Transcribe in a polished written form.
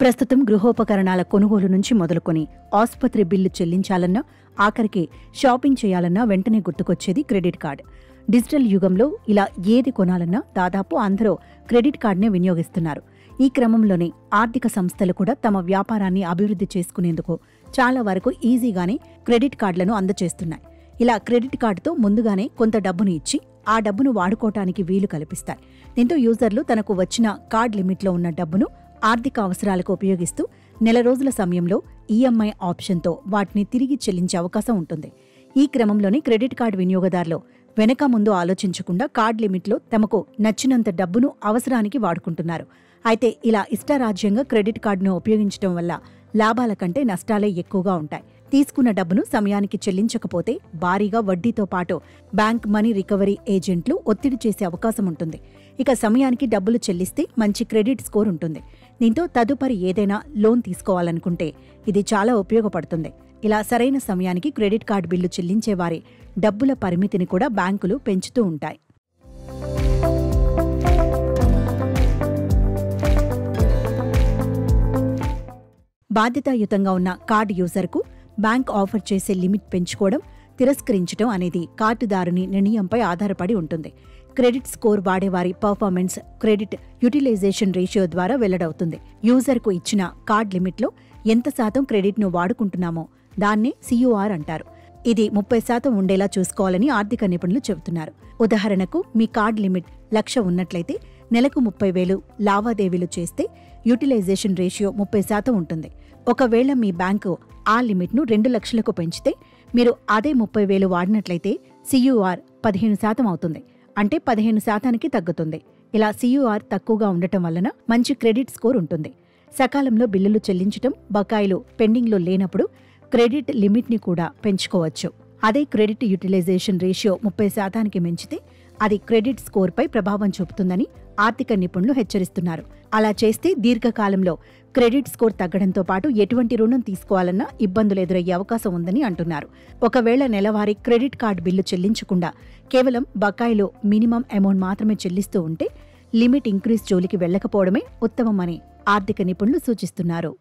ప్రస్తుతం గృహోపకరణాల కొనుగోలు నుంచి మొదలుకొని ఆసుపత్రి బిల్లు చెల్లించాలన్నా, ఆఖరికి షాపింగ్ చేయాలన్నా వెంటనే గుర్తుకొచ్చేది క్రెడిట్ కార్డ్. డిజిటల్ యుగంలో ఇలా ఏది కొనాలన్నా దాదాపు అందరూ క్రెడిట్ కార్డునే వినియోగిస్తున్నారు. ఈ క్రమంలోనే ఆర్థిక సంస్థలు కూడా తమ వ్యాపారాన్ని అభివృద్ధి చేసుకునేందుకు చాలా వరకు ఈజీగానే క్రెడిట్ కార్డులను అందజేస్తున్నాయి. ఇలా క్రెడిట్ కార్డుతో ముందుగానే కొంత డబ్బును ఇచ్చి ఆ డబ్బును వాడుకోవటానికి వీలు కల్పిస్తాయి. దీంతో యూజర్లు తనకు వచ్చిన కార్డ్ లిమిట్లో ఉన్న డబ్బును ఆర్థిక అవసరాలకు ఉపయోగిస్తూ నెల రోజుల సమయంలో ఈఎంఐ ఆప్షన్తో వాటిని తిరిగి చెల్లించే అవకాశం ఉంటుంది. ఈ క్రమంలోనే క్రెడిట్ కార్డు వినియోగదారులు వెనక ముందు ఆలోచించకుండా కార్డ్ లిమిట్లో తమకు నచ్చినంత డబ్బును అవసరానికి వాడుకుంటున్నారు. అయితే ఇలా ఇష్టారాజ్యంగా క్రెడిట్ కార్డును ఉపయోగించడం వల్ల లాభాల కంటే నష్టాలే ఎక్కువగా ఉంటాయి. తీసుకున్న డబ్బును సమయానికి చెల్లించకపోతే భారీగా వడ్డీతో పాటు బ్యాంక్ మనీ రికవరీ ఏజెంట్లు ఒత్తిడి చేసే అవకాశం ఉంటుంది. ఇక సమయానికి డబ్బులు చెల్లిస్తే మంచి క్రెడిట్ స్కోర్ ఉంటుంది. దీంతో తదుపరి ఏదైనా లోన్ తీసుకోవాలనుకుంటే ఇది చాలా ఉపయోగపడుతుంది. ఇలా సరైన సమయానికి క్రెడిట్ కార్డు బిల్లు చెల్లించే వారి డబ్బుల పరిమితిని కూడా బ్యాంకులు పెంచుతూ ఉంటాయి. బాధ్యతాయుతంగా ఉన్న కార్డు యూజర్కు బ్యాంక్ ఆఫర్ చేసే లిమిట్ పెంచుకోవడం, తిరస్కరించడం అనేది కార్డుదారుని నిర్ణయంపై ఆధారపడి ఉంటుంది. క్రెడిట్ స్కోర్ వాడేవారి పర్ఫార్మెన్స్ క్రెడిట్ యూటిలైజేషన్ రేషియో ద్వారా వెల్లడవుతుంది. యూజర్కు ఇచ్చిన కార్డ్ లిమిట్లో ఎంత శాతం క్రెడిట్ను వాడుకుంటున్నామో దాన్నే CUR అంటారు. ఇది 30% ఉండేలా చూసుకోవాలని ఆర్థిక నిపుణులు చెబుతున్నారు. ఉదాహరణకు మీ కార్డ్ లిమిట్ 1,00,000 ఉన్నట్లయితే నెలకు 30,000 లావాదేవీలు చేస్తే యూటిలైజేషన్ రేషియో 30% ఉంటుంది. ఒకవేళ మీ బ్యాంకు ఆ లిమిట్ను 2,00,000కు పెంచితే మీరు అదే 30,000 వాడినట్లయితే CUR 15% అవుతుంది. అంటే 15%కి తగ్గుతుంది. ఇలా CUR తక్కువగా ఉండటం వలన మంచి క్రెడిట్ స్కోర్ ఉంటుంది. సకాలంలో బిల్లులు చెల్లించటం, బకాయిలు పెండింగ్లో లేనప్పుడు క్రెడిట్ లిమిట్ని కూడా పెంచుకోవచ్చు. అదే క్రెడిట్ యూటిలైజేషన్ రేషియో 30%కి మించితే అది క్రెడిట్ స్కోర్పై ప్రభావం చూపుతుందని ఆర్థిక నిపుణులు హెచ్చరిస్తున్నారు. అలా చేస్తే దీర్ఘకాలంలో క్రెడిట్ స్కోర్ తగ్గడంతో పాటు ఎటువంటి రుణం తీసుకోవాలన్నా ఇబ్బందులు ఎదురయ్యే అవకాశం ఉందని అంటున్నారు. ఒకవేళ నెలవారీ క్రెడిట్ కార్డు బిల్లు చెల్లించకుండా కేవలం బకాయిలో మినిమం అమౌంట్ మాత్రమే చెల్లిస్తూ ఉంటే లిమిట్ ఇంక్రీజ్ జోలికి వెళ్లకపోవడమే ఉత్తమమని ఆర్థిక నిపుణులు సూచిస్తున్నారు.